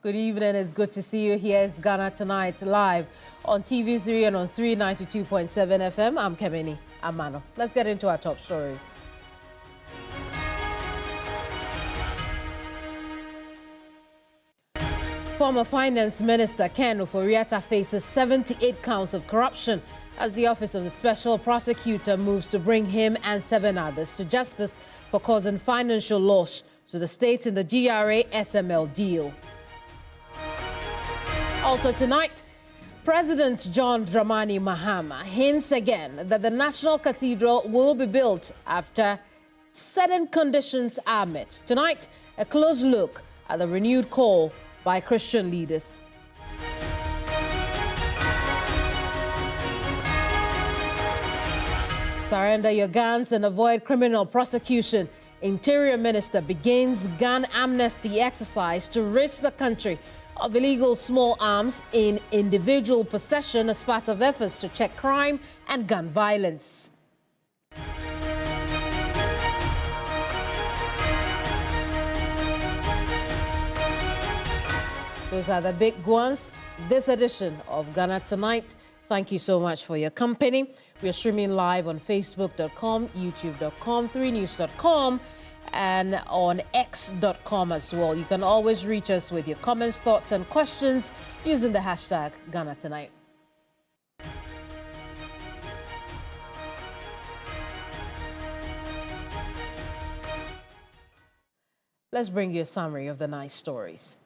Good evening. It's good to see you. Here's Ghana Tonight live on TV3 and on 392.7 FM. I'm Keminni Amanor. Let's get into our top stories. Former Finance Minister Ken Ofori-Atta faces 78 counts of corruption as the Office of the Special Prosecutor moves to bring him and 7 others to justice for causing financial loss to the state in the GRA SML deal. Also tonight, President John Dramani Mahama hints again that the National Cathedral will be built after certain conditions are met. Tonight, a close look at the renewed call by Christian leaders. Surrender your guns and avoid criminal prosecution. Interior Minister begins gun amnesty exercise to rid the country of illegal small arms in individual possession as part of efforts to check crime and gun violence. Those are the big ones this edition of Ghana Tonight. Thank you so much for your company. We are streaming live on facebook.com, youtube.com, 3news.com, and on x.com as well. You can always reach us with your comments, thoughts, and questions using the hashtag Ghana Tonight. Let's bring you a summary of the night's stories.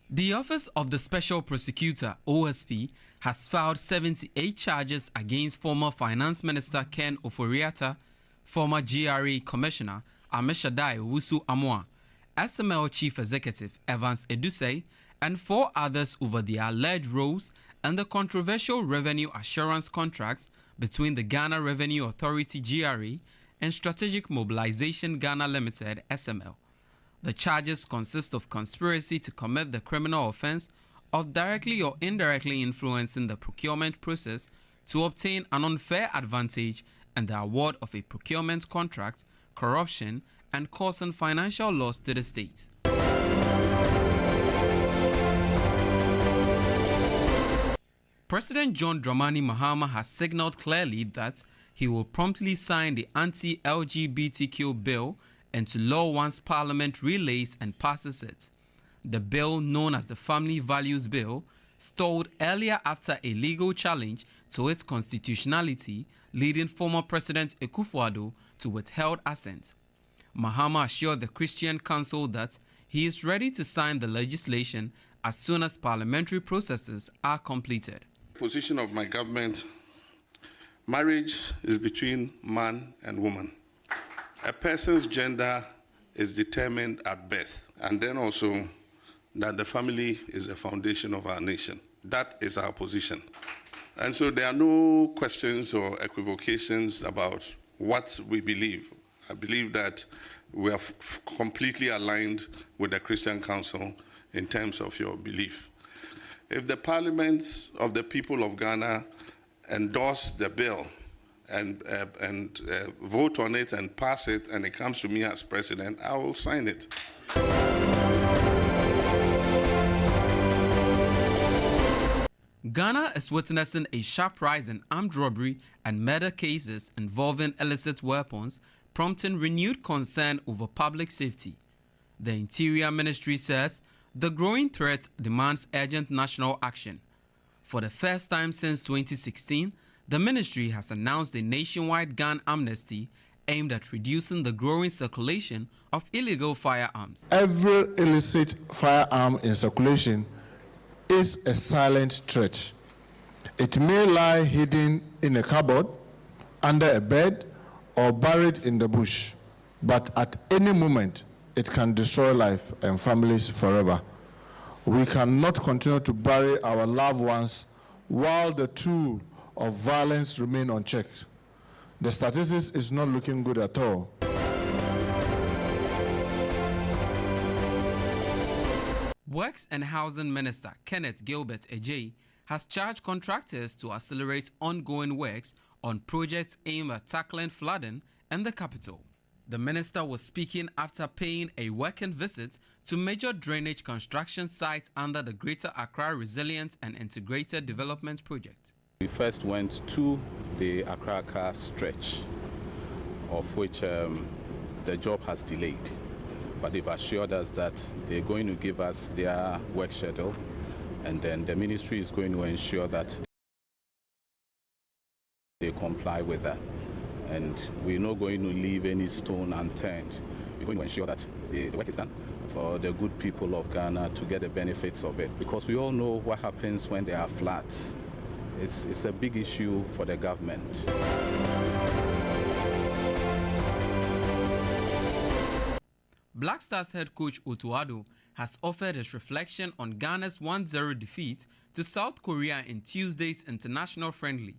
The Office of the Special Prosecutor, OSP, has filed 78 charges against former Finance Minister Ken Ofori-Atta, former GRA Commissioner Ameshadai Owusu-Amoah, SML Chief Executive Evans Edusei, and 4 others over their alleged roles in the controversial revenue assurance contracts between the Ghana Revenue Authority GRA and Strategic Mobilization Ghana Limited SML. The charges consist of conspiracy to commit the criminal offense of directly or indirectly influencing the procurement process to obtain an unfair advantage in the award of a procurement contract, corruption, and causing financial loss to the state. President John Dramani Mahama has signaled clearly that he will promptly sign the anti-LGBTQ bill into law once Parliament relays and passes it. The bill, known as the Family Values Bill, stalled earlier after a legal challenge to its constitutionality, leading former President Akufo-Addo to withheld assent. Mahama assured the Christian Council that he is ready to sign the legislation as soon as parliamentary processes are completed. The position of my government: marriage is between man and woman. A person's gender is determined at birth, and then also that the family is the foundation of our nation. That is our position. And so there are no questions or equivocations about what we believe. I believe that we are completely aligned with the Christian Council in terms of your belief. If the Parliament of the people of Ghana endorse the bill and vote on it and pass it, and it comes to me as president, I will sign it. Ghana is witnessing a sharp rise in armed robbery and murder cases involving illicit weapons, prompting renewed concern over public safety. The Interior Ministry says the growing threat demands urgent national action. For the first time since 2016, the ministry has announced a nationwide gun amnesty aimed at reducing the growing circulation of illegal firearms. Every illicit firearm in circulation is a silent threat. It may lie hidden in a cupboard, under a bed, or buried in the bush, but at any moment it can destroy life and families forever. We cannot continue to bury our loved ones while the tool of violence remain unchecked. The statistics is not looking good at all. Works and Housing Minister Kenneth Gilbert Ejay has charged contractors to accelerate ongoing works on projects aimed at tackling flooding in the capital. The minister was speaking after paying a working visit to major drainage construction sites under the Greater Accra Resilient and Integrated Development Project. We first went to the Accra stretch, of which the job has delayed, but they've assured us that they're going to give us their work schedule, and then the ministry is going to ensure that they comply with that. And we're not going to leave any stone unturned. We're going to ensure that the work is done for the good people of Ghana to get the benefits of it. Because we all know what happens when there are floods. It's a big issue for the government. Black Stars head coach Otto Addo has offered his reflection on Ghana's 1-0 defeat to South Korea in Tuesday's international friendly.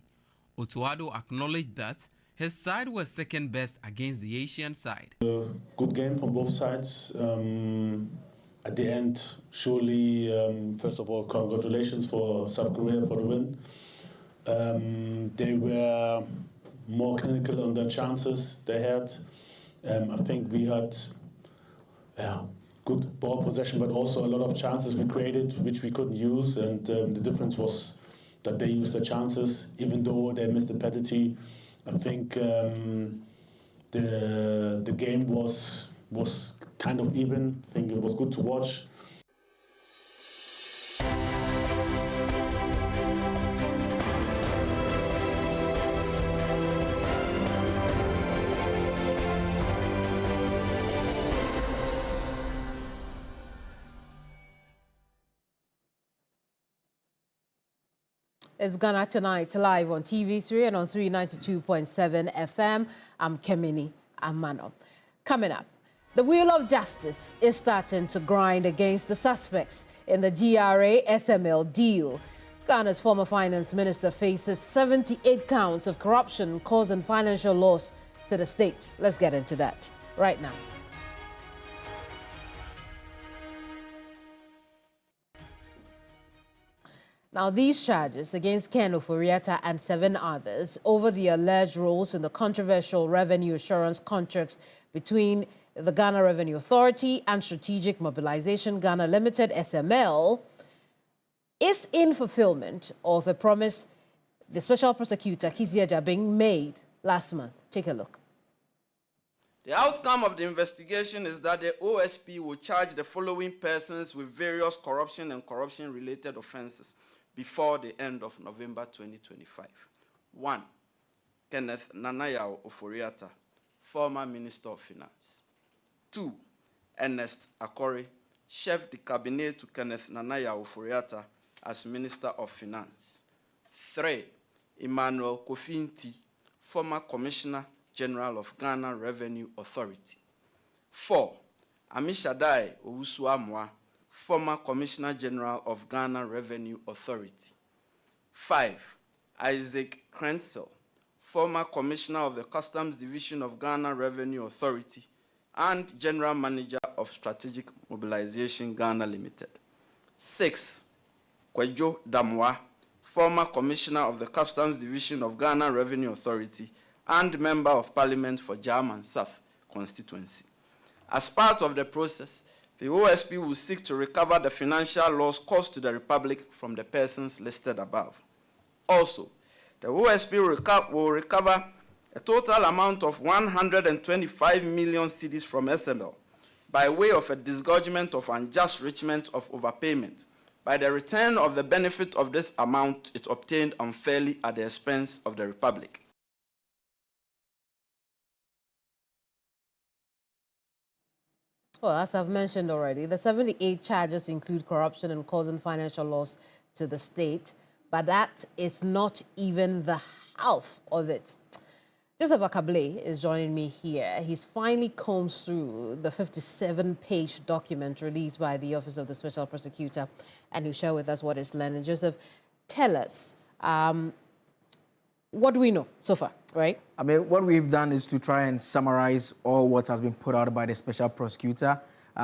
Otto Addo acknowledged that his side was second best against the Asian side. Good game from both sides. At the end, surely, first of all, congratulations for South Korea for the win. They were more clinical on their chances they had. I think we had good ball possession, but also a lot of chances we created which we couldn't use, and the difference was that they used their chances, even though they missed the penalty. I think the game was kind of even. I think it was good to watch. It's Ghana Tonight, live on TV3 and on 392.7 FM. I'm Keminni Amanor. Coming up, the wheel of justice is starting to grind against the suspects in the GRA-SML deal. Ghana's former finance minister faces 78 counts of corruption causing financial loss to the state. Let's get into that right now. Now, these charges against Ken Ofori-Atta and 7 others over the alleged roles in the controversial revenue assurance contracts between the Ghana Revenue Authority and Strategic Mobilization Ghana Limited, SML, is in fulfillment of a promise the Special Prosecutor Kizia Jabing made last month. Take a look. The outcome of the investigation is that the OSP will charge the following persons with various corruption and corruption-related offenses before the end of November 2025. 1. Kenneth Nanayao Ofori-Atta, former Minister of Finance. 2. Ernest Akori, chef de cabinet to Kenneth Nanayao Ofori-Atta as Minister of Finance. 3. Emmanuel Kofi-Nti, former Commissioner General of Ghana Revenue Authority. 4. Amishadai Owusu-Amoah, former Commissioner General of Ghana Revenue Authority. 5. Isaac Krensel, former Commissioner of the Customs Division of Ghana Revenue Authority and General Manager of Strategic Mobilization Ghana Limited. 6. Kwejo Damwa, former Commissioner of the Customs Division of Ghana Revenue Authority and Member of Parliament for German South constituency. As part of the process, the OSP will seek to recover the financial loss caused to the Republic from the persons listed above. Also, the OSP will recover a total amount of 125 million cedis from SML by way of a disgorgement of unjust enrichment of overpayment by the return of the benefit of this amount it obtained unfairly at the expense of the Republic. Well, as I've mentioned already, the 78 charges include corruption and causing financial loss to the state, but that is not even the half of it. Joseph Akable is joining me here. He's finally combed through the 57-page document released by the Office of the Special Prosecutor, and he'll share with us what is learned. Joseph, tell us, what do we know so far, right? I mean, what we've done is to try and summarize all what has been put out by the Special Prosecutor.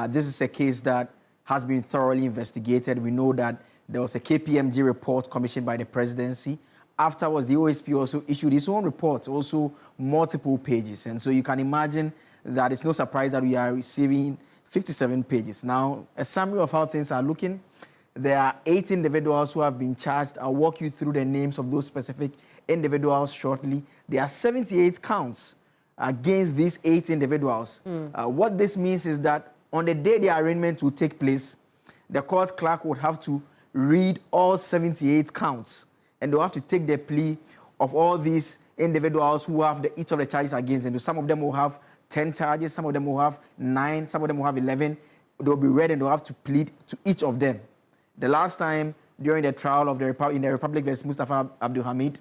This is a case that has been thoroughly investigated. We know that there was a KPMG report commissioned by the presidency. Afterwards, the OSP also issued its own report, also multiple pages. And so you can imagine that it's no surprise that we are receiving 57 pages. Now, a summary of how things are looking. There are 8 individuals who have been charged. I'll walk you through the names of those specific individuals shortly. There are 78 counts against these 8 individuals. What this means is that on the day the arraignment will take place, the court clerk would have to read all 78 counts, and they'll have to take the plea of all these individuals who have each of the charges against them. Some of them will have 10 charges, some of them will have 9, some of them will have 11. They'll be read and they'll have to plead to each of them. The last time during the trial of in the Republic vs. Mustafa Abdul Hamid,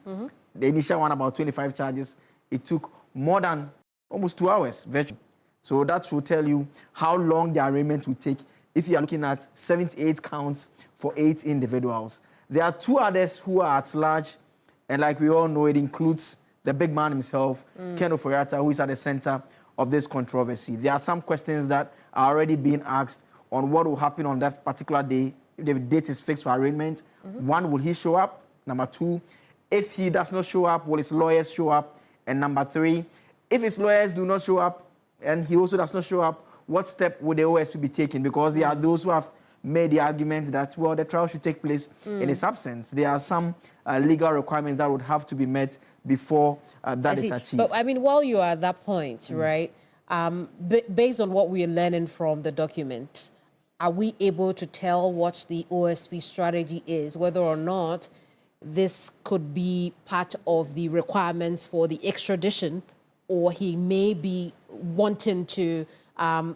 the initial one, about 25 charges, it took more than almost 2 hours, virtually. So that will tell you how long the arraignment will take if you are looking at 78 counts for 8 individuals. There are 2 others who are at large, and like we all know, it includes the big man himself, Ken Ofori-Atta, who is at the center of this controversy. There are some questions that are already being asked on what will happen on that particular day. If the date is fixed for arraignment, 1, will he show up? Number 2, if he does not show up, will his lawyers show up? And number 3, if his lawyers do not show up and he also does not show up, what step would the OSP be taking? Because there are those who have made the argument that, well, the trial should take place in his absence. There are some legal requirements that would have to be met before that is achieved. But I mean, while you are at that point, right, based on what we are learning from the document, are we able to tell what the OSP strategy is, whether or not this could be part of the requirements for the extradition, or he may be wanting to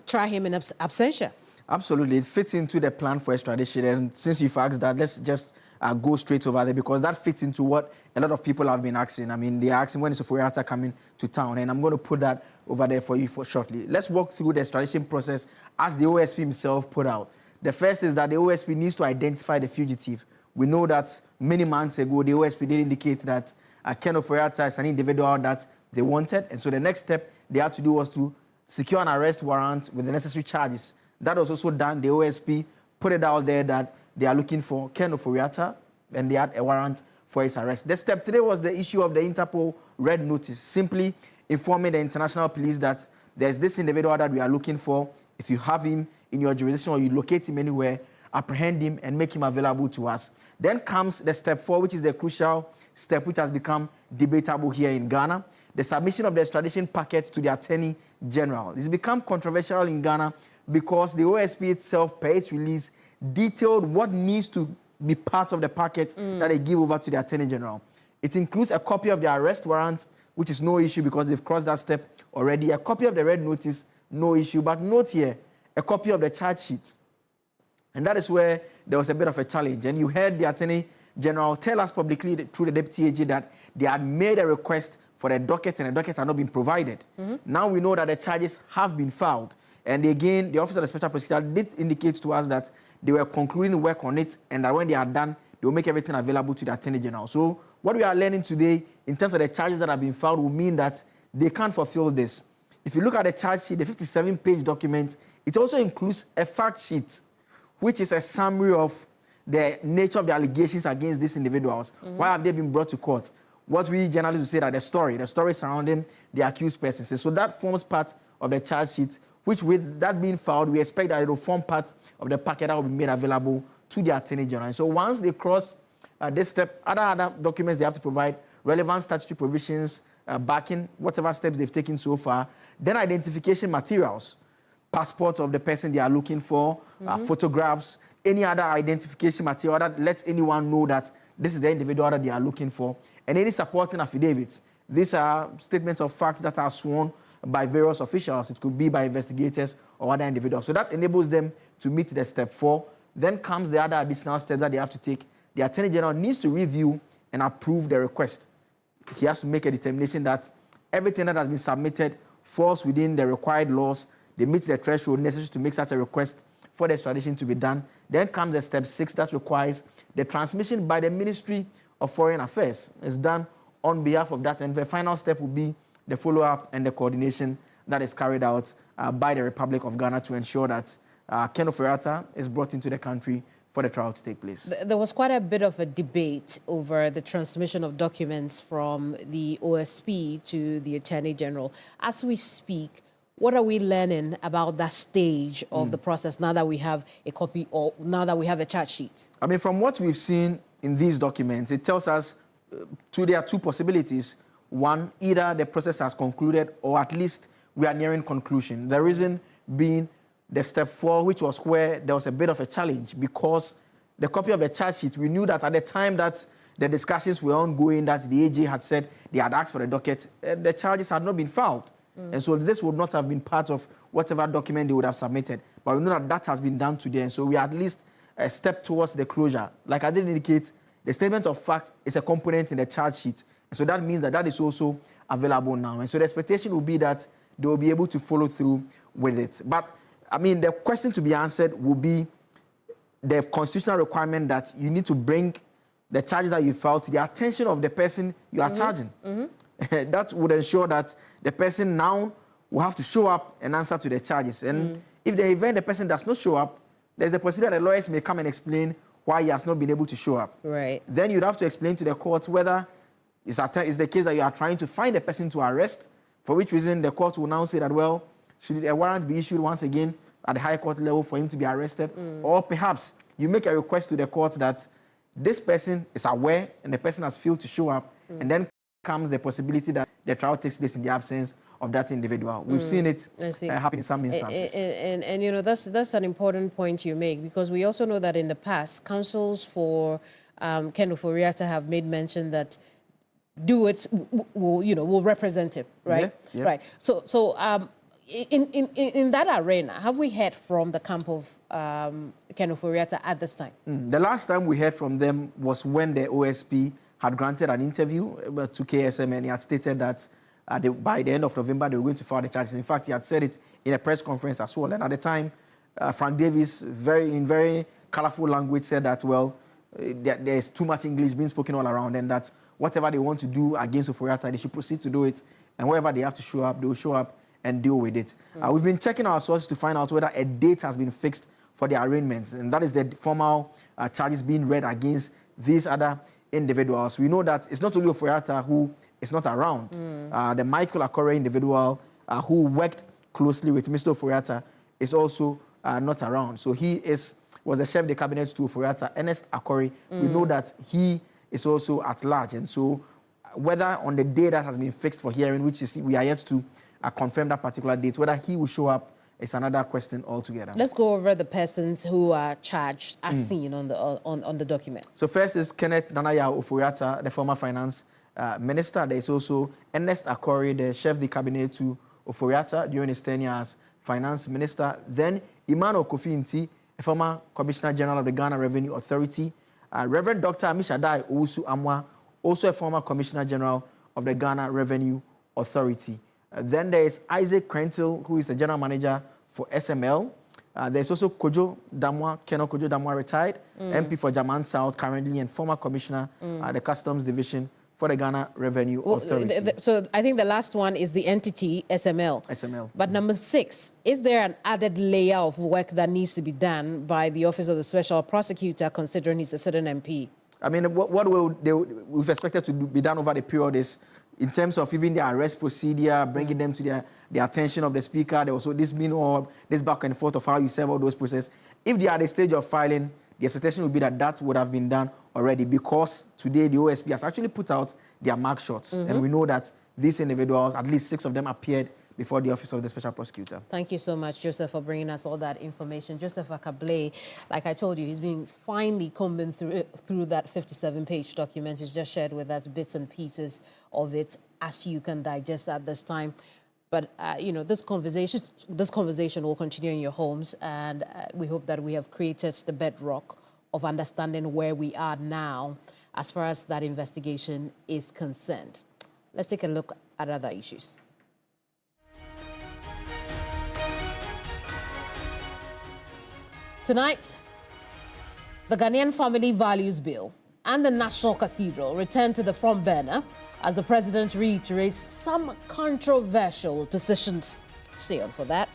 try him in absentia? Absolutely. It fits into the plan for extradition. And since you've asked that, let's just go straight over there, because that fits into what a lot of people have been asking. I mean, they're asking, when is Ofori-Atta coming to town? And I'm going to put that over there for you shortly. Let's walk through the extradition process as the OSP himself put out. The first is that the OSP needs to identify the fugitive. We know that many months ago, the OSP did indicate that Ken Ofori-Atta is an individual that they wanted. And so the next step they had to do was to secure an arrest warrant with the necessary charges. That was also done. The OSP put it out there that they are looking for Ken Ofori-Atta, and they had a warrant for his arrest. The step 3 was the issue of the Interpol red notice, simply informing the international police that there's this individual that we are looking for. If you have him in your jurisdiction or you locate him anywhere, apprehend him and make him available to us. Then comes the step 4, which is the crucial step which has become debatable here in Ghana, the submission of the extradition packet to the Attorney General. It's become controversial in Ghana because the OSP itself, per its release, detailed what needs to be part of the packet that they give over to the Attorney General. It includes a copy of the arrest warrant, which is no issue because they've crossed that step already, a copy of the red notice, no issue, but note here, a copy of the charge sheet. And that is where there was a bit of a challenge. And you heard the Attorney General tell us publicly through the Deputy AG that they had made a request for the docket, and the docket had not been provided. Now we know that the charges have been filed. And again, the Office of the Special Prosecutor did indicate to us that they were concluding work on it, and that when they are done, they will make everything available to the Attorney General. So what we are learning today in terms of the charges that have been filed will mean that they can't fulfill this. If you look at the charge sheet, the 57-page document, it also includes a fact sheet, which is a summary of the nature of the allegations against these individuals. Why have they been brought to court? What we journalists would say that the story surrounding the accused persons. So that forms part of the charge sheet, which with that being filed, we expect that it will form part of the packet that will be made available to the Attorney General. And so once they cross this step, other documents they have to provide, relevant statutory provisions, backing, whatever steps they've taken so far, then identification materials, passports of the person they are looking for, photographs, any other identification material that lets anyone know that this is the individual that they are looking for, and any supporting affidavits. These are statements of facts that are sworn by various officials. It could be by investigators or other individuals. So that enables them to meet the step 4. Then comes the other additional steps that they have to take. The Attorney General needs to review and approve the request. He has to make a determination that everything that has been submitted falls within the required laws. They meet the threshold necessary to make such a request for the extradition to be done. Then comes the step 6 that requires the transmission by the Ministry of Foreign Affairs. It's done on behalf of that. And the final step will be the follow-up and the coordination that is carried out by the Republic of Ghana to ensure that Ken Ofori-Atta is brought into the country for the trial to take place. There was quite a bit of a debate over the transmission of documents from the OSP to the Attorney General. As we speak, what are we learning about that stage of the process now that we have a copy or now that we have a charge sheet? I mean, from what we've seen in these documents, it tells us there are two possibilities. One, either the process has concluded or at least we are nearing conclusion. The reason being the step 4, which was where there was a bit of a challenge because the copy of the charge sheet, we knew that at the time that the discussions were ongoing, that the AG had said they had asked for the docket, the charges had not been filed. And so this would not have been part of whatever document they would have submitted. But we know that that has been done today. And so we are at least a step towards the closure. Like I did indicate, the statement of fact is a component in the charge sheet. And so that means that that is also available now. And so the expectation will be that they will be able to follow through with it. But, I mean, the question to be answered will be the constitutional requirement that you need to bring the charges that you filed to the attention of the person you are charging. That would ensure that the person now will have to show up and answer to the charges. And if the event the person does not show up, there's the possibility that the lawyers may come and explain why he has not been able to show up. Right. Then you'd have to explain to the court whether it's the case that you are trying to find a person to arrest, for which reason the court will now say that, well, should a warrant be issued once again at the high court level for him to be arrested? Or perhaps you make a request to the court that this person is aware and the person has failed to show up, and then comes the possibility that the trial takes place in the absence of that individual. We've seen it happen in some instances. And you know, that's an important point you make, because we also know that in the past, counsels for Ken Ofori-Atta have made mention that will represent him, right? Yeah. Right. So in that arena, have we heard from the camp of Ken Ofori-Atta at this time? The last time we heard from them was when the OSP had granted an interview to KSM, and he had stated that by the end of November, they were going to file the charges. In fact, he had said it in a press conference as well. And at the time, Frank Davis, in very colorful language, said that, well, there's too much English being spoken all around, and that whatever they want to do against Ofori-Atta, they should proceed to do it. And wherever they have to show up, they will show up and deal with it. We've been checking our sources to find out whether a date has been fixed for the arraignments, and that is the formal charges being read against these other individuals. We know that it's not only Ofori-Atta who is not around. The Michael Akore individual who worked closely with Mr. Ofori-Atta is also not around. So he was the chef de cabinet to Ofori-Atta, Ernest Akore. We know that he is also at large. And so whether on the day that has been fixed for hearing, which is we are yet to confirm that particular date, whether he will show up is another question altogether. Let's go over the persons who are charged as seen on the document. So first is Kenneth Nanaya Ofori-Atta, the former finance minister. There is also Ernest Akore, the chef de cabinet to Ofori-Atta during his tenure as finance minister. Then Emmanuel Kofi Nti, a former commissioner general of the Ghana Revenue Authority. Reverend Dr. Amishadai Owusu Amwa, also a former commissioner general of the Ghana Revenue Authority. Then there is Isaac Krentil, who is the general manager for SML. There's also Kojo Damwa, Keno Kojo Damwa, retired, MP for Jaman South currently, and former commissioner at the Customs Division for the Ghana Revenue Authority. So I think the last one is the entity SML. SML. But number 6, is there an added layer of work that needs to be done by the Office of the Special Prosecutor, considering he's a certain MP? I mean, what we've expected to be done over the period is, in terms of even the arrest procedure, bringing them to the attention of the speaker. There also this back and forth of how you serve all those processes. If they are at the stage of filing, the expectation would be that that would have been done already, because today the OSP has actually put out their mark shots. And we know that these individuals, at least 6 of them, appeared before the Office of the Special Prosecutor. Thank you so much, Joseph, for bringing us all that information. Joseph Akable, like I told you, he's been finely combing through that 57-page document. He's just shared with us bits and pieces of it as you can digest at this time. But, you know, this conversation will continue in your homes, and we hope that we have created the bedrock of understanding where we are now as far as that investigation is concerned. Let's take a look at other issues. Tonight, the Ghanaian Family Values Bill and the National Cathedral return to the front burner as the president reiterates some controversial positions. Stay on for that.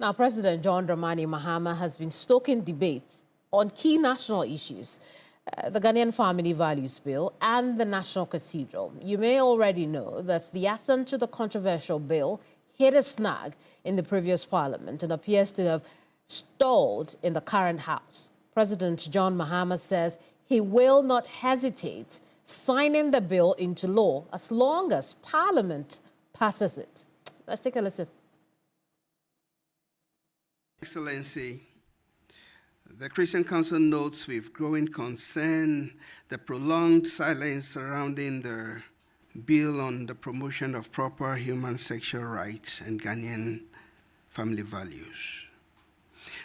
Now, President John Dramani Mahama has been stoking debates on key national issues, the Ghanaian Family Values Bill and the National Cathedral. You may already know that the assent to the controversial bill hit a snag in the previous parliament and appears to have stalled in the current House. President John Mahama says he will not hesitate signing the bill into law as long as Parliament passes it. Let's take a listen. Excellency, the Christian Council notes with growing concern the prolonged silence surrounding the bill on the promotion of proper human sexual rights and Ghanaian family values.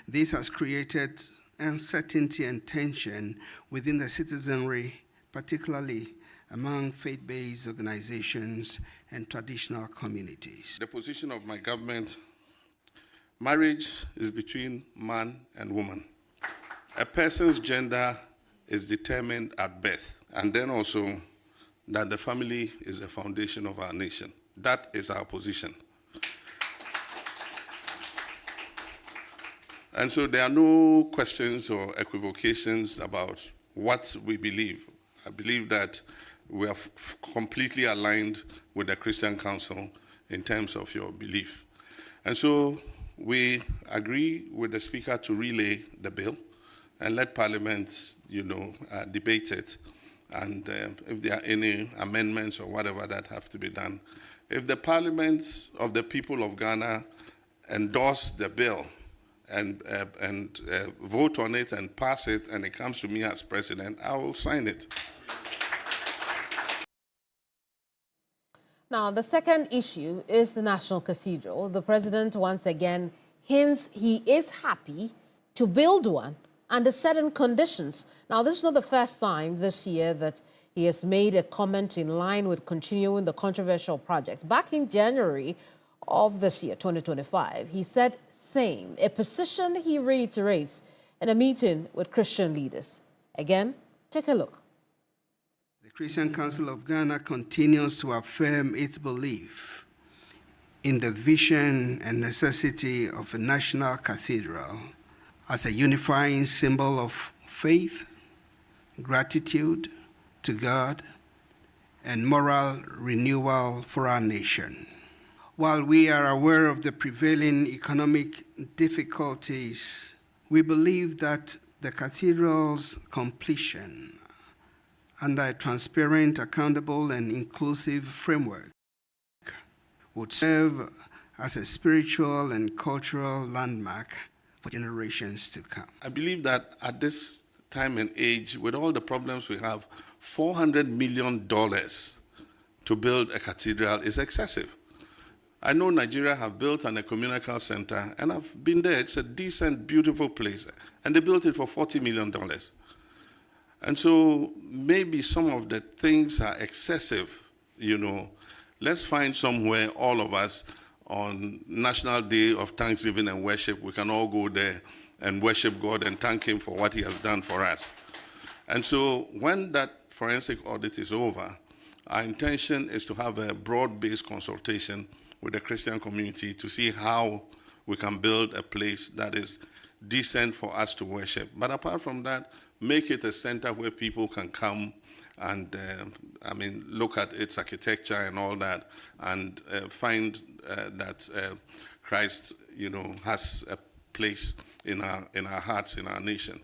This has created uncertainty and tension within the citizenry, particularly among faith-based organizations and traditional communities. The position of my government: marriage is between man and woman. A person's gender is determined at birth, and then also that the family is the foundation of our nation. That is our position. And so there are no questions or equivocations about what we believe. I believe that we are completely aligned with the Christian Council in terms of your belief. And so we agree with the Speaker to relay the bill and let Parliament, debate it. And if there are any amendments or whatever that have to be done. If the Parliament of the people of Ghana endorse the bill and vote on it and pass it, and it comes to me as president, I will sign it. Now, the second issue is the National Cathedral. The president once again hints he is happy to build one under certain conditions. Now, this is not the first time this year that he has made a comment in line with continuing the controversial project. Back in January of this year, 2025, he said same, a position he reiterates in a meeting with Christian leaders. Again, take a look. The Christian Council of Ghana continues to affirm its belief in the vision and necessity of a national cathedral as a unifying symbol of faith, gratitude to God, and moral renewal for our nation. While we are aware of the prevailing economic difficulties, we believe that the cathedral's completion under a transparent, accountable, and inclusive framework would serve as a spiritual and cultural landmark for generations to come. I believe that at this time and age, with all the problems we have, $400 million to build a cathedral is excessive. I know Nigeria have built an ecumenical center, and I've been there. It's a decent, beautiful place, and they built it for $40 million. And so maybe some of the things are excessive, Let's find somewhere, all of us, on National Day of Thanksgiving and Worship, we can all go there and worship God and thank Him for what He has done for us. And so when that forensic audit is over, our intention is to have a broad-based consultation with the Christian community to see how we can build a place that is decent for us to worship. But apart from that, make it a center where people can come and, look at its architecture and all that, and find that Christ, has a place in our hearts, in our nation.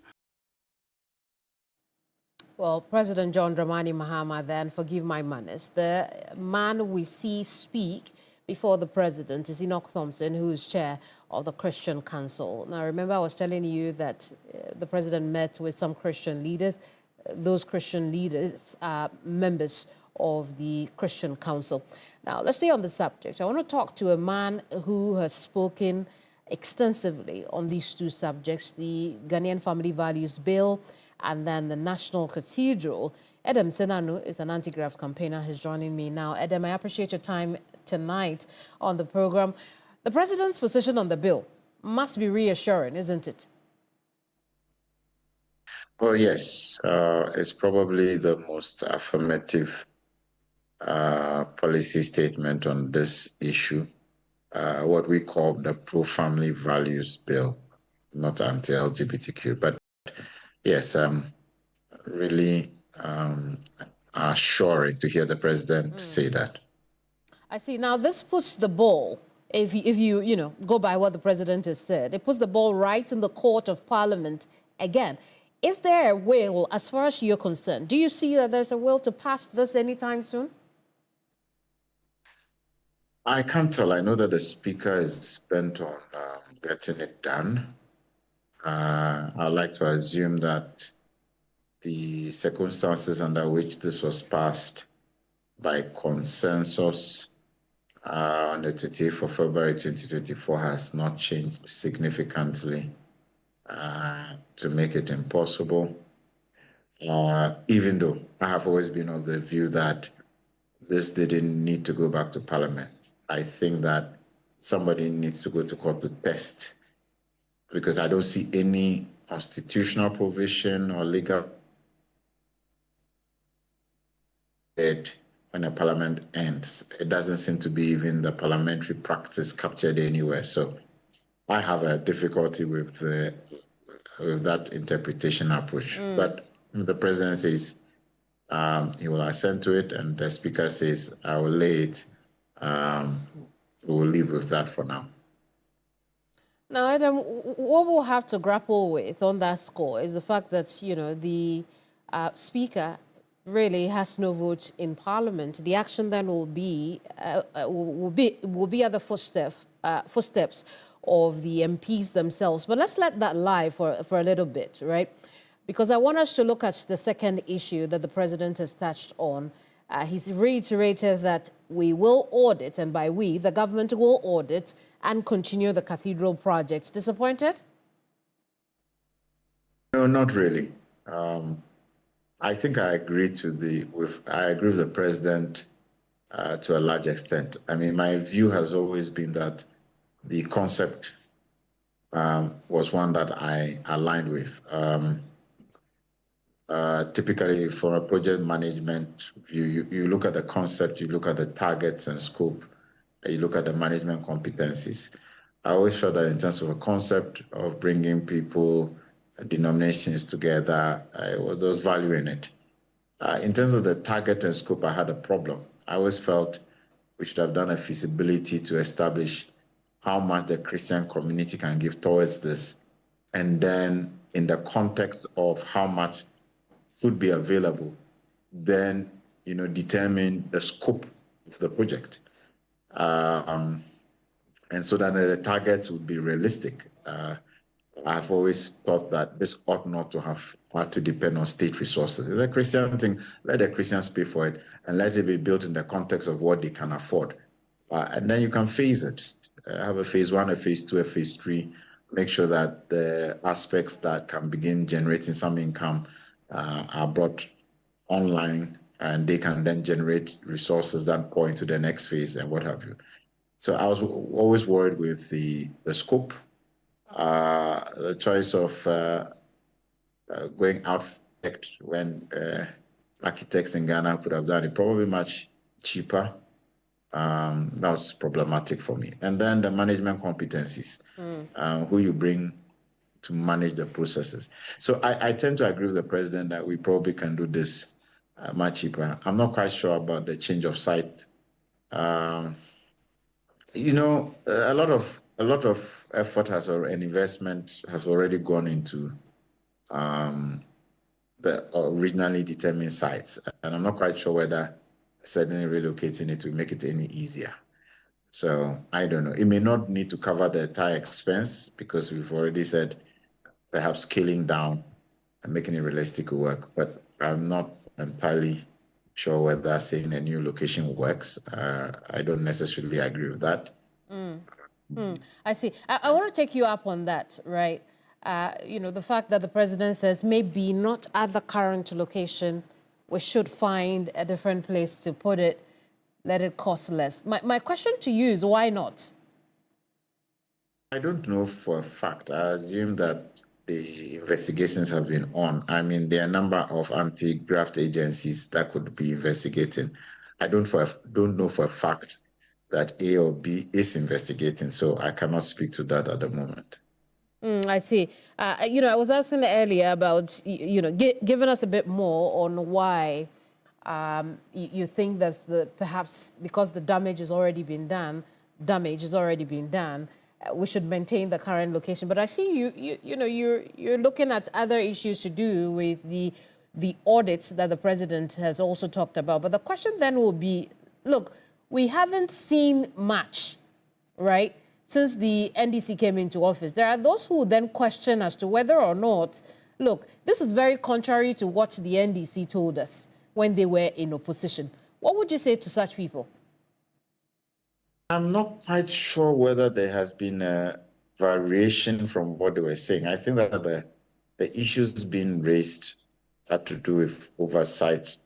Well, President John Dramani Mahama, then, forgive my manners, the man we see speak before the president is Enoch Thompson, who is chair of the Christian Council. Now, remember, I was telling you that the president met with some Christian leaders. Those Christian leaders are members of the Christian Council. Now, let's stay on the subject. I want to talk to a man who has spoken extensively on these two subjects, the Ghanaian Family Values Bill and then the National Cathedral. Edem Senanu is an anti-graft campaigner. He's joining me now. Edem, I appreciate your time tonight on the program. The president's position on the bill must be reassuring, isn't it? Well, yes. It's probably the most affirmative policy statement on this issue what we call the pro-family values bill, not anti-LGBTQ. But yes, really assuring to hear the president say that. I see. Now, this puts the ball, if you go by what the president has said, it puts the ball right in the court of parliament again. Is there a will, as far as you're concerned? Do you see that there's a will to pass this anytime soon? I can't tell. I know that the speaker is bent on getting it done. I'd like to assume that the circumstances under which this was passed by consensus on the 28th of February 2024 has not changed significantly to make it impossible. Even though I have always been of the view that this didn't need to go back to Parliament. I think that somebody needs to go to court to test, because I don't see any constitutional provision or legal when a parliament ends. It doesn't seem to be even the parliamentary practice captured anywhere. So I have a difficulty with that interpretation approach. But the president says he will assent to it, and the speaker says I will lay it. We'll leave with that for now. Now, Adam, what we'll have to grapple with on that score is the fact that, the speaker really has no vote in Parliament. The action then will be at the footsteps of the MPs themselves. But let's let that lie for a little bit, right? Because I want us to look at the second issue that the president has touched on. He's reiterated that we will audit, and by we, the government will audit and continue the Cathedral project. Disappointed? No, not really. I think I agree with the president to a large extent. I mean, my view has always been that the concept was one that I aligned with. Typically, from a project management view, you look at the concept, you look at the targets and scope, you look at the management competencies. I always felt that in terms of a concept of bringing people, denominations together, there was value in it. In terms of the target and scope, I had a problem. I always felt we should have done a feasibility to establish how much the Christian community can give towards this, and then in the context of how much would be available, then determine the scope of the project, and so that the targets would be realistic. I've always thought that this ought not to have had to depend on state resources. It's a Christian thing. Let the Christians pay for it, and let it be built in the context of what they can afford, and then you can phase it. Have a phase 1, a phase 2, a phase 3. Make sure that the aspects that can begin generating some income are brought online, and they can then generate resources that point to the next phase and what have you. So I was always worried with the scope, the choice of going out when architects in Ghana could have done it probably much cheaper. That was problematic for me. And then the management competencies, who you bring to manage the processes. So I tend to agree with the president that we probably can do this much cheaper. I'm not quite sure about the change of site. A lot of effort and investment has already gone into the originally determined sites, and I'm not quite sure whether suddenly relocating it will make it any easier. So I don't know. It may not need to cover the entire expense, because we've already said perhaps scaling down and making it realistic will work. But I'm not entirely sure whether saying a new location works. I don't necessarily agree with that. I see. I want to take you up on that, right? The fact that the president says maybe not at the current location, we should find a different place to put it, let it cost less. My question to you is, why not? I don't know for a fact. I assume that the investigations have been on. I mean, there are a number of anti-graft agencies that could be investigating. I don't know for a fact that A or B is investigating. So I cannot speak to that at the moment. I see. I was asking earlier about, giving us a bit more on why you think that perhaps because the damage has already been done, we should maintain the current location. But I see you're looking at other issues to do with the audits that the president has also talked about. But the question then will be, look, we haven't seen much, right, since the NDC came into office. There are those who then question as to whether or not, look, this is very contrary to what the NDC told us when they were in opposition. What would you say to such people? I'm not quite sure whether there has been a variation from what they were saying. I think that the issues being raised had to do with oversight,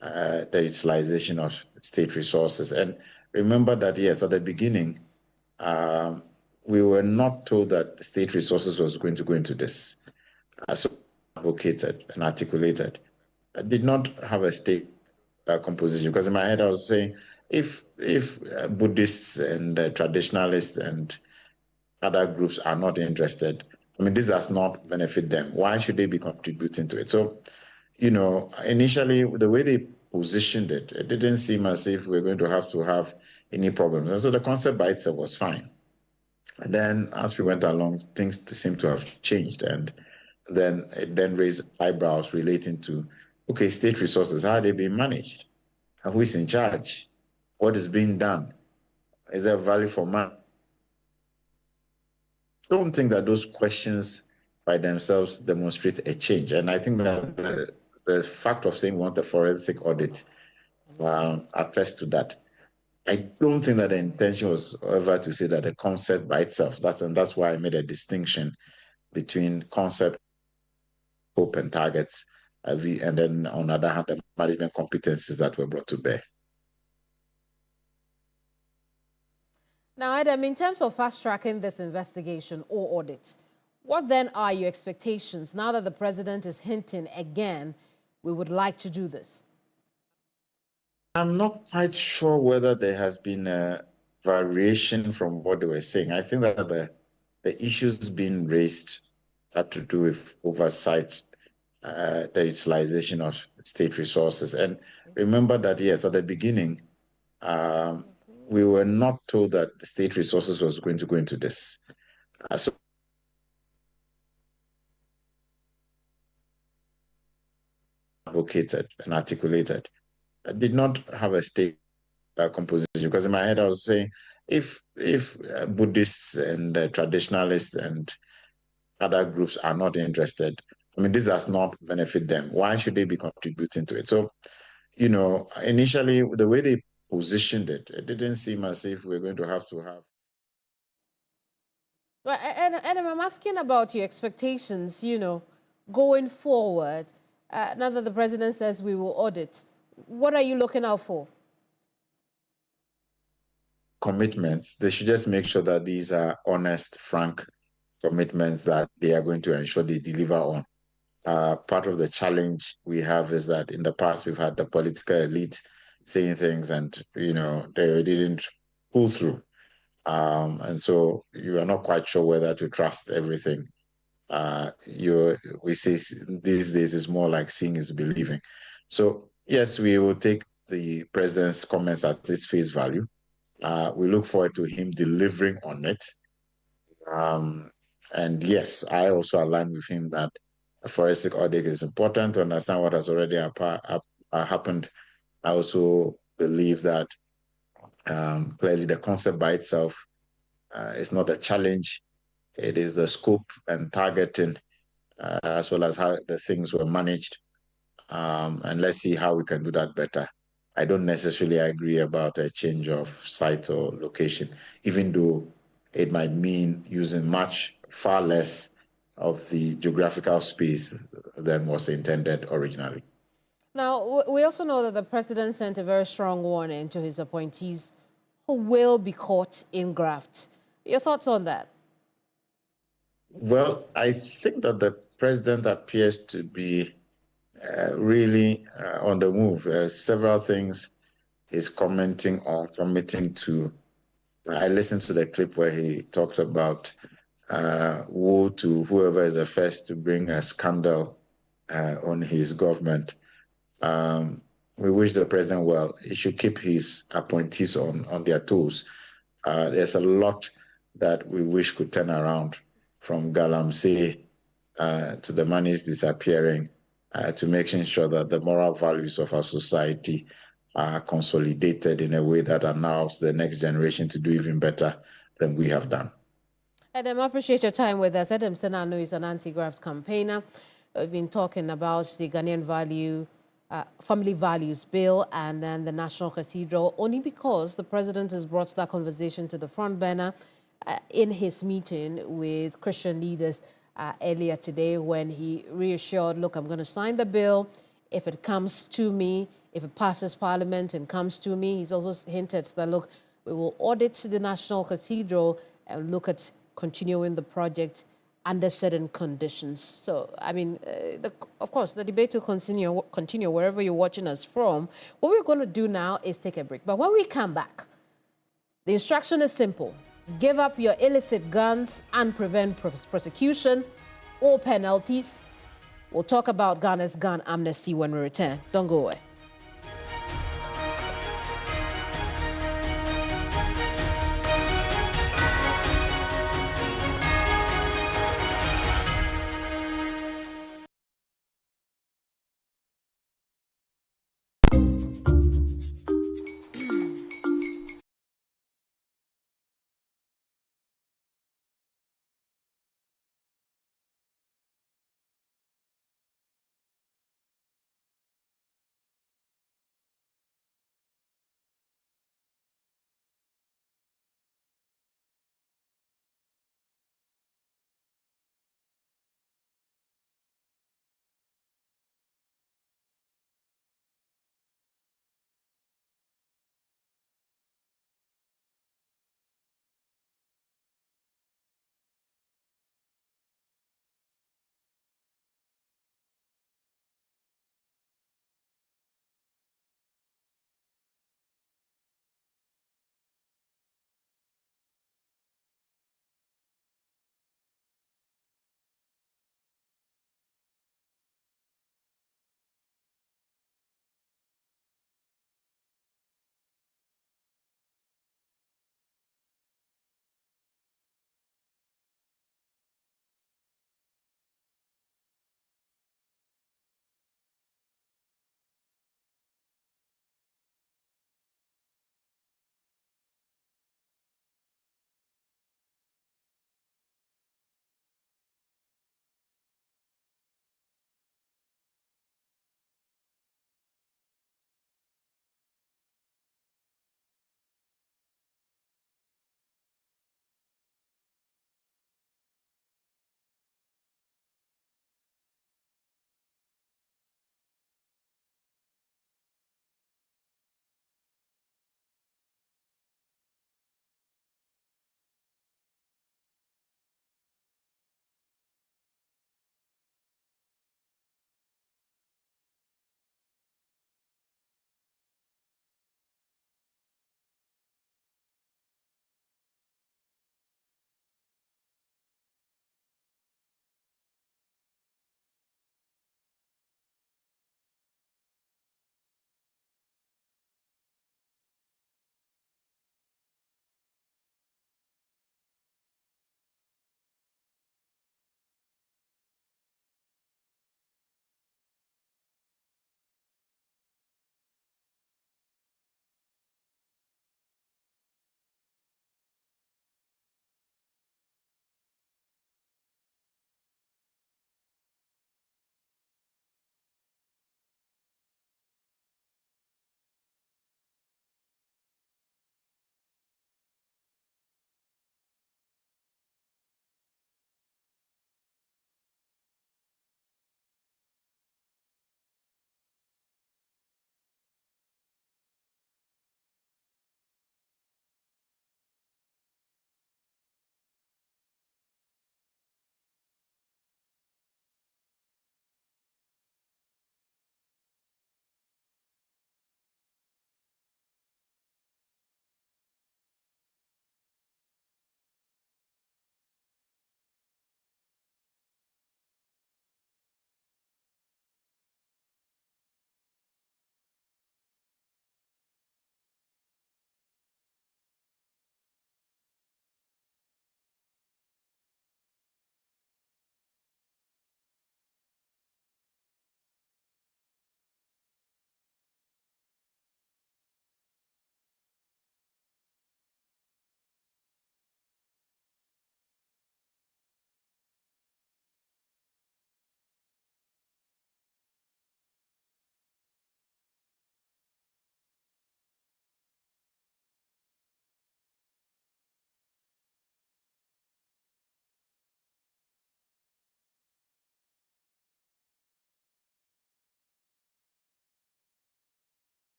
the utilization of state resources. And remember that, yes, at the beginning, we were not told that state resources was going to go into this. So advocated and articulated. I did not have a state composition, because in my head I was saying, if Buddhists and traditionalists and other groups are not interested, I mean, this does not benefit them. Why should they be contributing to it? So, initially, the way they positioned it, it didn't seem as if we're going to have any problems. And so the concept by itself was fine. And then as we went along, things seem to have changed. And then it then raised eyebrows relating to, okay, state resources, how are they being managed? And who is in charge? What is being done? Is there value for money? I don't think that those questions by themselves demonstrate a change. And I think that the fact of saying we want a forensic audit attests to that. I don't think that the intention was ever to say that the concept by itself, and that's why I made a distinction between concept, scope, and targets, and then on the other hand, the management competencies that were brought to bear. Now, Adam, in terms of fast-tracking this investigation or audit, what then are your expectations now that the president is hinting again, we would like to do this? I'm not quite sure whether there has been a variation from what they were saying. I think that the issues being raised had to do with oversight, the utilization of state resources. And remember that, yes, at the beginning, we were not told that state resources was going to go into this. So advocated and articulated. I did not have a state composition, because in my head I was saying, if Buddhists and traditionalists and other groups are not interested, I mean, this does not benefit them. Why should they be contributing to it? So, initially, the way they positioned it, it didn't seem as if we're going to have. Well, and I'm asking about your expectations, going forward. Now that the president says we will audit, what are you looking out for? Commitments. They should just make sure that these are honest, frank commitments that they are going to ensure they deliver on. Part of the challenge we have is that in the past we've had the political elite saying things and, they didn't pull through. And so you are not quite sure whether to trust everything. We say these days is more like seeing is believing. So yes, we will take the president's comments at its face value. We look forward to him delivering on it. And yes, I also align with him that a forensic audit is important to understand what has already happened. I also believe that clearly the concept by itself is not a challenge. It is the scope and targeting, as well as how the things were managed. And let's see how we can do that better. I don't necessarily agree about a change of site or location, even though it might mean using far less of the geographical space than was intended originally. Now, we also know that the president sent a very strong warning to his appointees who will be caught in graft. Your thoughts on that? Well, I think that the president appears to be really on the move. Several things he's commenting on, committing to I listened to the clip where he talked about woe to whoever is the first to bring a scandal on his government. We wish the president well. He should keep his appointees on their toes. There's a lot that we wish could turn around, from Galamsey to the monies disappearing, to making sure that the moral values of our society are consolidated in a way that allows the next generation to do even better than we have done. Adam, I appreciate your time with us. Adam Senano is an anti-graft campaigner. We've been talking about the Ghanaian family values bill and then the National Cathedral, only because the president has brought that conversation to the front burner in his meeting with Christian leaders earlier today, when he reassured, look, I'm going to sign the bill if it comes to me, if it passes Parliament and comes to me. He's also hinted that, look, we will audit the National Cathedral and look at continuing the project under certain conditions. So, I mean, of course, the debate will continue wherever you're watching us from. What we're going to do now is take a break. But when we come back, the instruction is simple. Give up your illicit guns and prevent prosecution or penalties. We'll talk about Ghana's gun amnesty when we return. Don't go away.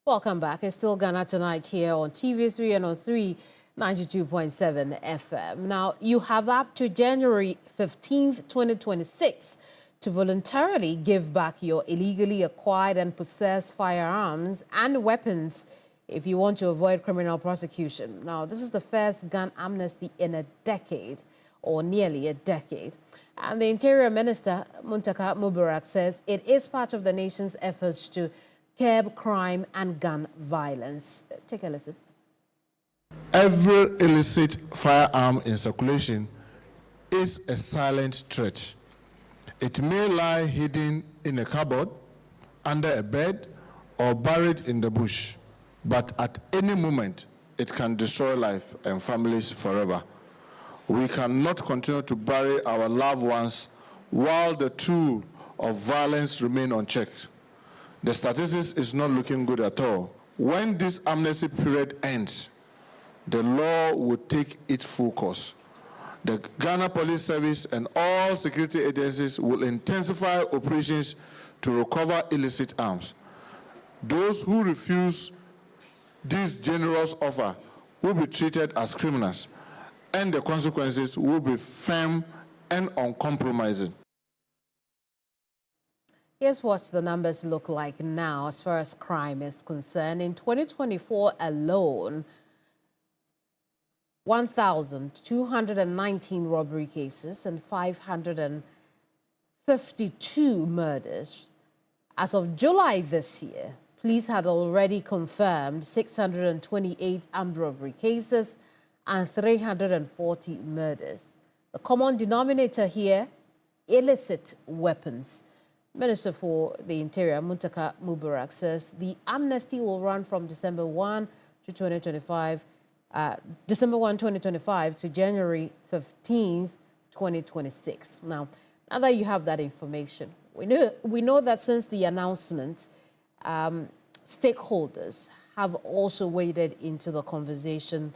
Welcome back. It's still Ghana Tonight here on TV3 and on 392.7 FM. Now, you have up to January 15th, 2026 to voluntarily give back your illegally acquired and possessed firearms and weapons if you want to avoid criminal prosecution. Now, this is the first gun amnesty in a decade, or nearly a decade. And the Interior Minister, Muntaka Mubarak, says it is part of the nation's efforts to curb crime and gun violence. Take a listen. Every illicit firearm in circulation is a silent threat. It may lie hidden in a cupboard, under a bed, or buried in the bush, but at any moment, it can destroy life and families forever. We cannot continue to bury our loved ones while the tool of violence remain unchecked. The statistics is not looking good at all. When this amnesty period ends, the law will take its full course. The Ghana Police Service and all security agencies will intensify operations to recover illicit arms. Those who refuse this generous offer will be treated as criminals, and the consequences will be firm and uncompromising. Here's what the numbers look like now as far as crime is concerned. In 2024 alone, 1,219 robbery cases and 552 murders. As of July this year, police had already confirmed 628 armed robbery cases and 340 murders. The common denominator here, illicit weapons. Minister for the Interior, Muntaka Mubarak, says the amnesty will run from December 1 to 2025, December 1, 2025 to January 15th, 2026. Now that you have that information, we know that since the announcement, stakeholders have also waded into the conversation,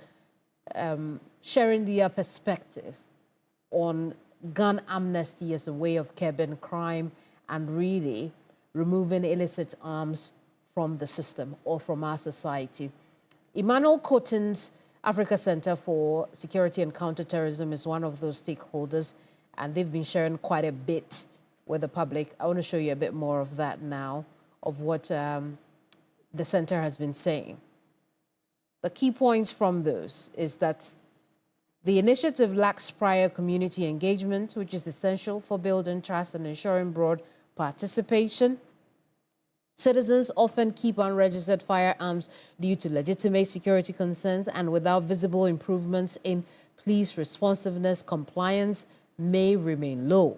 sharing their perspective on gun amnesty as a way of curbing crime and really removing illicit arms from the system or from our society. Emmanuel Cotton's Africa Center for Security and Counterterrorism is one of those stakeholders, and they've been sharing quite a bit with the public. I want to show you a bit more of that now, of what the center has been saying. The key points from those is that the initiative lacks prior community engagement, which is essential for building trust and ensuring broad participation. Citizens often keep unregistered firearms due to legitimate security concerns, and without visible improvements in police responsiveness, compliance may remain low.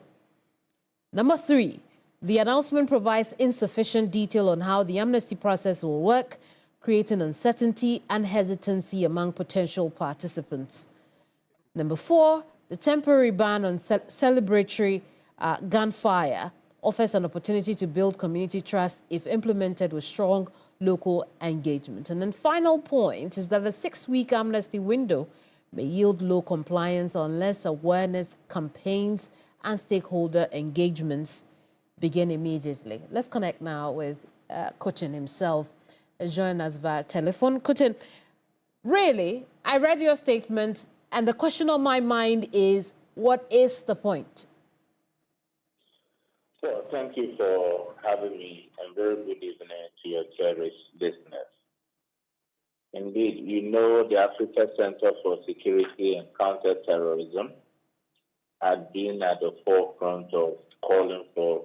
Number 3, the announcement provides insufficient detail on how the amnesty process will work, creating uncertainty and hesitancy among potential participants. Number 4, the temporary ban on celebratory gunfire offers an opportunity to build community trust if implemented with strong local engagement. And then final point is that the 6-week amnesty window may yield low compliance unless awareness campaigns and stakeholder engagements begin immediately. Let's connect now with Kuchin himself. Join us via telephone. Kuchin, really, I read your statement, and the question on my mind is, what is the point? So, thank you for having me, and very good evening to your cherished listeners. Indeed, you know the Africa Center for Security and Counterterrorism had been at the forefront of calling for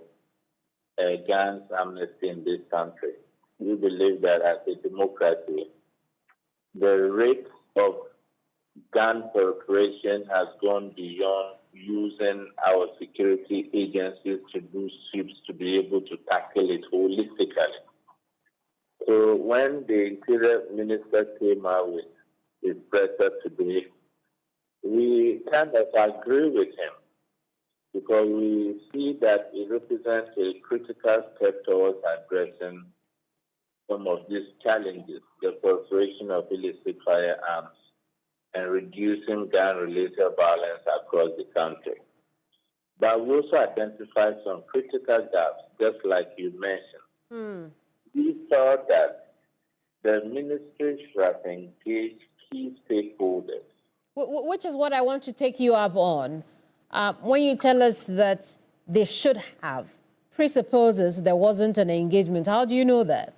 a guns amnesty in this country. We believe that as a democracy, the rate of gun proliferation has gone beyond using our security agencies to do sweeps to be able to tackle it holistically. So when the Interior Minister came out with his presser today, we kind of agree with him because we see that it represents a critical step towards addressing some of these challenges, the proliferation of illicit firearms, and reducing gun-related violence across the country. But we also identified some critical gaps, just like you mentioned. We thought that the ministry should have engaged key stakeholders. Which is what I want to take you up on. When you tell us that they should have, presupposes there wasn't an engagement. How do you know that?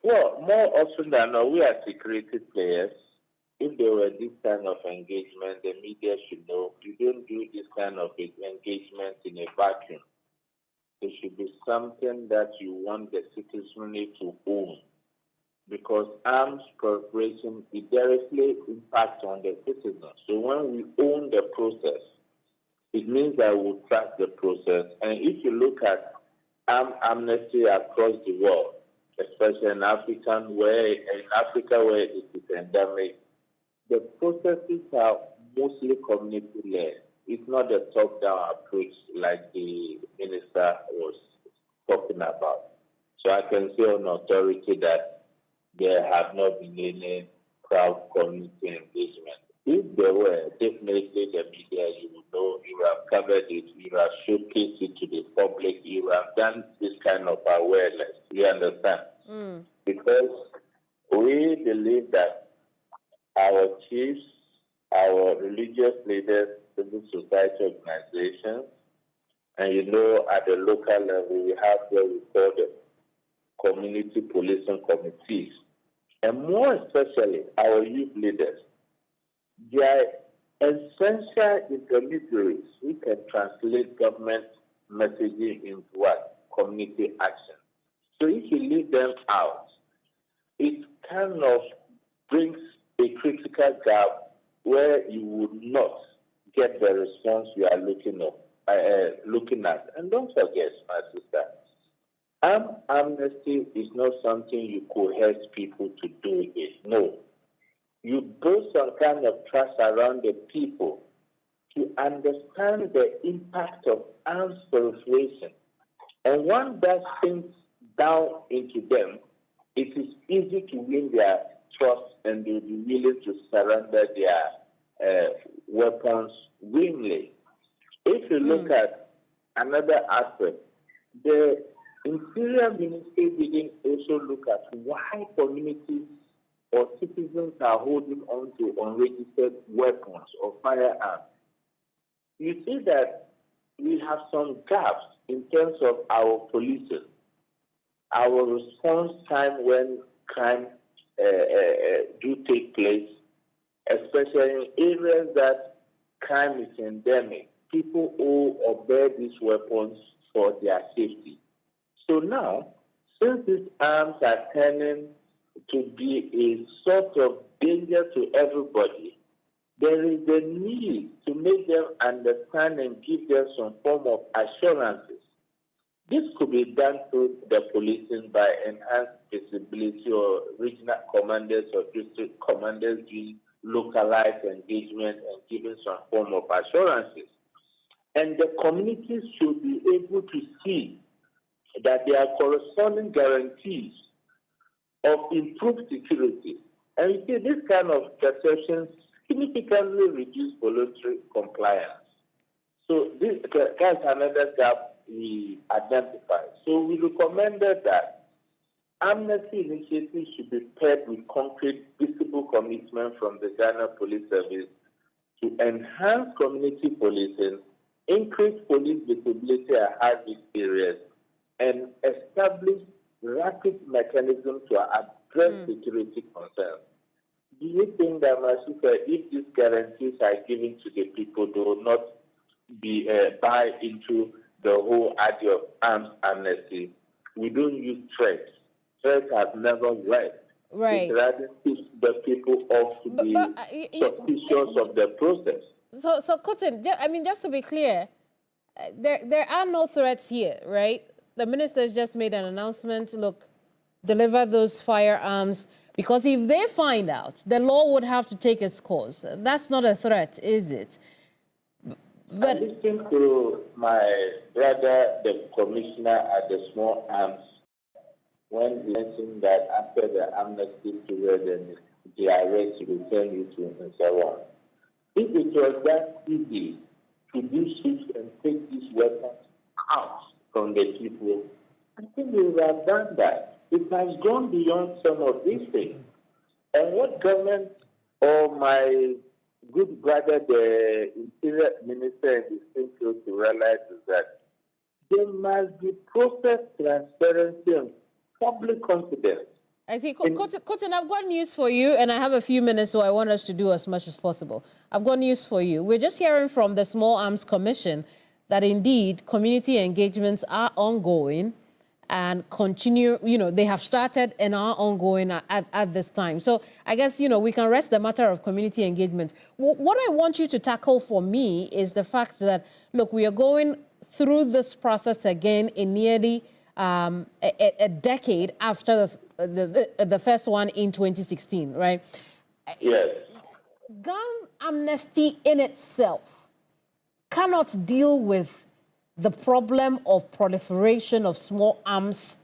Well, more often than not, we are security players. If there were this kind of engagement, the media should know. You don't do this kind of engagement in a vacuum. It should be something that you want the citizenry to own, because arms proliferation directly impacts on the citizens. So when we own the process, it means that we'll track the process. And if you look at amnesty across the world, especially in Africa where it is endemic, the processes are mostly community-led. It's not a top-down approach like the minister was talking about. So I can say on authority that there have not been any crowd community engagement. If there were, definitely the media, you would know, you have covered it, you have showcased it to the public, you have done this kind of awareness. You understand? Because we believe that our chiefs, our religious leaders, civil society organizations, and at the local level, we have what we call the community policing committees. And more especially, our youth leaders, they are essential intermediaries who can translate government messaging into what? Community action. So if you leave them out, it kind of brings a critical gap where you would not get the response you are looking at. And don't forget, my sister, amnesty is not something you coerce people to do it. No. You build some kind of trust around the people to understand the impact of arms proliferation. And once that sinks down into them, it is easy to win their trust and they'll be willing to surrender their weapons willingly. If you look at another aspect, the Interior Ministry didn't also look at why communities or citizens are holding on to unregistered weapons or firearms. You see that we have some gaps in terms of our policing, our response time when crime do take place, especially in areas that crime is endemic. People all obey these weapons for their safety. So now, since these arms are turning to be a sort of danger to everybody, there is a need to make them understand and give them some form of assurances. This could be done through the policing by enhanced visibility or regional commanders or district commanders doing localized engagement and giving some form of assurances. And the communities should be able to see that there are corresponding guarantees of improved security. And you see, this kind of perceptions significantly reduce voluntary compliance. So that's another gap we identified. So we recommended that amnesty initiatives should be paired with concrete, visible commitment from the Ghana Police Service to enhance community policing, increase police visibility at high-risk areas, and establish rapid mechanisms to address security concerns. Do you think that, Masuka, if these guarantees are given to the people, they will not be buy into the whole idea of arms amnesty? We don't use threats. Threats have never worked. Right. It rather teach the people off to be suspicious of the process. So Cotton, just to be clear, there are no threats here, right? The minister's just made an announcement, look, deliver those firearms, because if they find out, the law would have to take its course. That's not a threat, is it? But I listened to my brother, the commissioner at the small arms, when he mentioned that after the amnesty period and the arrest, return you to and so on. If it was that easy to do shifts and take these weapons out from the people, I think we would have done that. It has gone beyond some of these things. And what government or my good brother, the Interior Minister, is thinking to realize is that there must be process transparency and public confidence. I see. Cotton, I've got news for you, and I have a few minutes, so I want us to do as much as possible. I've got news for you. We're just hearing from the Small Arms Commission that indeed community engagements are ongoing and continue, they have started and are ongoing at this time. So I guess, we can rest the matter of community engagement. What I want you to tackle for me is the fact that, look, we are going through this process again in nearly a decade after the first one in 2016, right? Yes. Gun amnesty in itself cannot deal with the problem of proliferation of small arms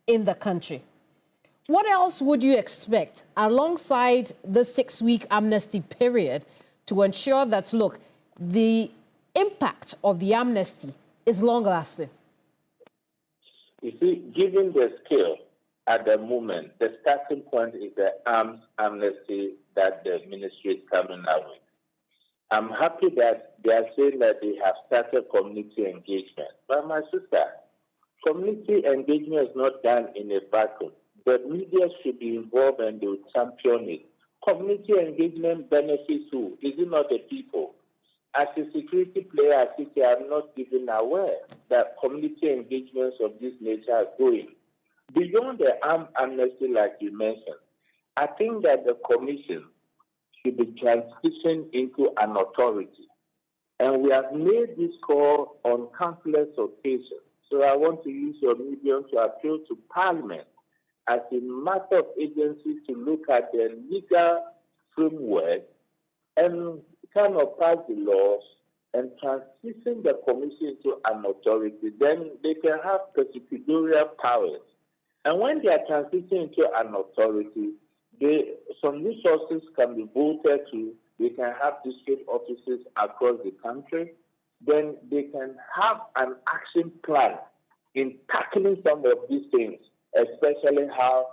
in the country. What else would you expect alongside the 6-week amnesty period to ensure that, look, the impact of the amnesty is long-lasting? You see, given the scale at the moment, the starting point is the arms amnesty that the ministry is coming out with. I'm happy that they are saying that they have started community engagement. But my sister, community engagement is not done in a vacuum. The media should be involved and they will champion it. Community engagement benefits who? Is it not the people? As a security player, I think I'm not even aware that community engagements of this nature are going. Beyond the armed amnesty, like you mentioned, I think that the commission should be transitioned into an authority. And we have made this call on countless occasions. So I want to use your medium to appeal to Parliament as a matter of agency to look at the legal framework and kind of pass the laws and transition the commission to an authority. Then they can have prosecutorial powers. And when they are transitioning into an authority, some resources can be voted to. They can have district offices across the country. Then they can have an action plan in tackling some of these things, especially how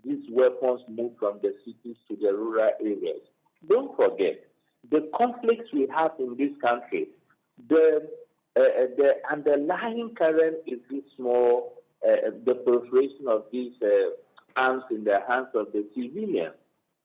these weapons move from the cities to the rural areas. Don't forget, the conflicts we have in this country, the underlying current is this small, the proliferation of these arms in the hands of the civilians.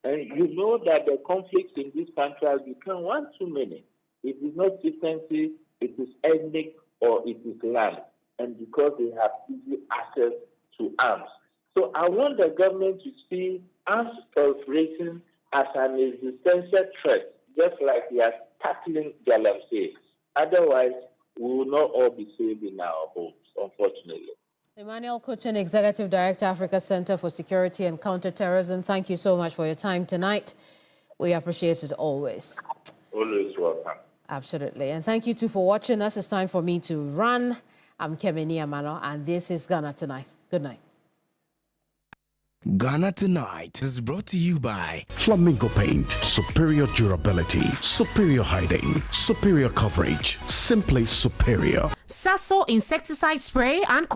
And you know that the conflicts in this country have become one too many. It is not chieftaincy, it is ethnic or it is land. And because they have easy access to arms. So I want the government to see arms proliferation as an existential threat, just like we are tackling galamsey. Otherwise, we will not all be saved in our homes, unfortunately. Emmanuel Cotton, Executive Director, Africa Center for Security and Counterterrorism, thank you so much for your time tonight. We appreciate it always. Always welcome. Absolutely. And thank you too for watching us. It's time for me to run. I'm Keminni Amanor, and this is Ghana Tonight. Good night. Ghana Tonight is brought to you by Flamingo Paint. Superior durability, superior hiding, superior coverage, simply superior. Sasso insecticide spray and